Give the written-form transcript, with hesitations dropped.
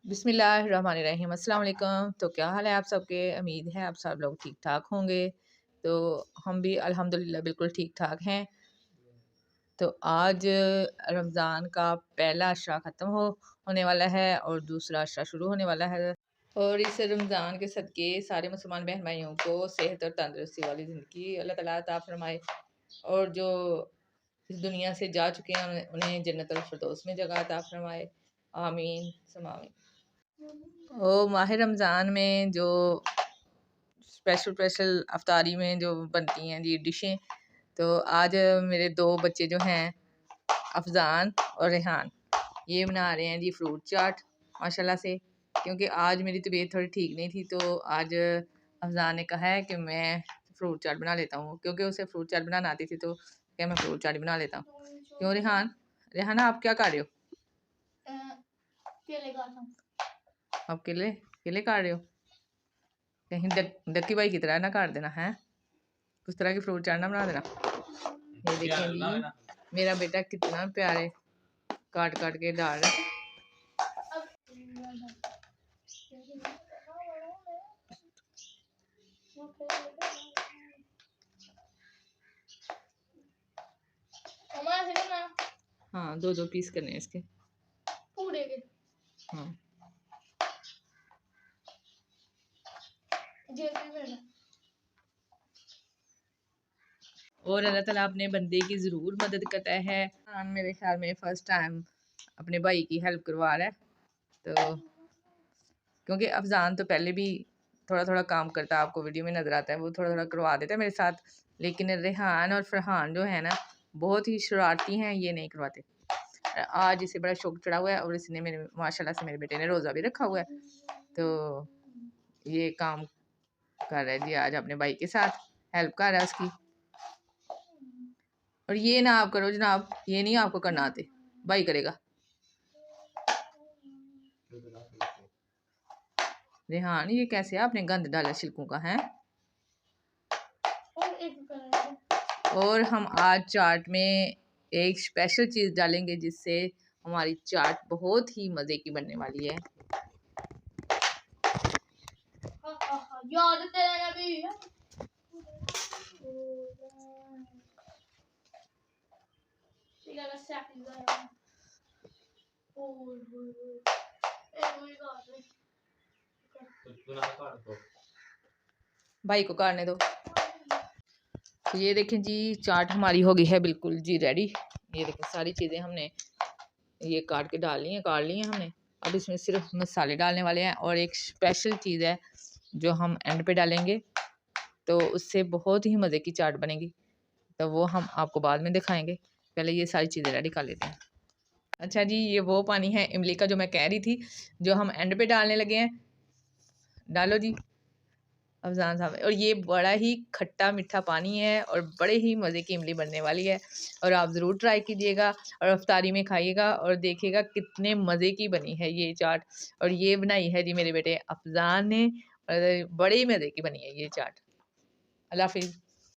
बिस्मिल्लाहिर्रहमानिर्रहीम अस्सलाम वालेकुम। तो क्या हाल है आप सबके? उम्मीद है आप सब लोग ठीक ठाक होंगे। तो हम भी अल्हम्दुलिल्लाह बिल्कुल ठीक ठाक हैं। तो आज रमज़ान का पहला अशरा ख़त्म होने वाला है और दूसरा अशरा शुरू होने वाला है। और इस रमज़ान के सदक़े सारे मुसलमान बहन भाइयों को सेहत और तंदुरुस्ती वाली ज़िंदगी अल्लाह ताला अता फ़रमाए। और जो इस दुनिया से जा चुके हैं उन्हें जन्नतुल फ़िरदौस में जगह अता फ़रमाए। आमीन सुम्मा आमीन। माह रमज़ान में जो स्पेशल अफ्तारी में जो बनती हैं जी डिशें, तो आज मेरे दो बच्चे जो हैं अफजान और रेहान, ये बना रहे हैं जी फ्रूट चाट माशाल्लाह से। क्योंकि आज मेरी तबीयत थोड़ी ठीक नहीं थी, तो आज अफजान ने कहा है कि मैं फ्रूट चाट बना लेता हूँ। क्योंकि उसे फ्रूट चाट बनाना आती थी, तो क्या मैं फ्रूट चाट बना लेता हूँ। क्यों रेहान? रेहाना आप क्या कर रहे हो? केले काट रहा हूँ। आप केले केले काट रहे हो? कहीं डक्की भाई की तरह ना काट देना है, उस तरह की फ्रूट चाट ना बना देना। ये देखें जी मेरा बेटा कितना प्यारे काट काट के डाल रहा है। हाँ, दो दो पीस करने हैं इसके पूरे के। हाँ। और अल्लाह ताला अपने बंदे की ज़रूर मदद करता है। मेरे ख्याल में फ़र्स्ट टाइम अपने भाई की हेल्प करवा रहा है। तो क्योंकि अफजान तो पहले भी थोड़ा थोड़ा काम करता है, आपको वीडियो में नज़र आता है, वो थोड़ा थोड़ा करवा देता है मेरे साथ। लेकिन रेहान और फरहान जो है ना, बहुत ही शरारती हैं, ये नहीं करवाते। आज इसे बड़ा शौक चढ़ा हुआ है और इसने मेरे माशाल्लाह से मेरे बेटे ने रोज़ा भी रखा हुआ है। तो ये काम कर रहा है जी आज अपने भाई के साथ, हेल्प कर रहा है उसकी। और ये ना आप करो जनाब, ये नहीं आपको करना आते, भाई करेगा। रेहान ये कैसे आपने गंद डाला छिलकों का है? और हम आज चाट में एक स्पेशल चीज़ डालेंगे जिससे हमारी चाट बहुत ही मज़े की बनने वाली है। भाई को काटने दो। तो ये देखें जी चाट हमारी हो गई है बिल्कुल जी रेडी। ये देखें सारी चीज़ें हमने ये काट के डाल ली हैं, काट ली हैं हमने। अब इसमें सिर्फ मसाले डालने वाले हैं और एक स्पेशल चीज़ है जो हम एंड पे डालेंगे, तो उससे बहुत ही मज़े की चाट बनेगी। तो वो हम आपको बाद में दिखाएंगे, पहले ये सारी चीज़ें रेडी कर लेते हैं। अच्छा जी, ये वो पानी है इमली का जो मैं कह रही थी, जो हम एंड पे डालने लगे हैं। डालो जी अफजान साहब। और ये बड़ा ही खट्टा मीठा पानी है और बड़े ही मज़े की इमली बनने वाली है। और आप ज़रूर ट्राई कीजिएगा और अफ्तारी में खाइएगा और देखिएगा कितने मज़े की बनी है ये चाट। और ये बनाई है जी मेरे बेटे अफजान ने, और बड़े ही मज़े की बनी है ये चाट। अल्लाह हाफिज़।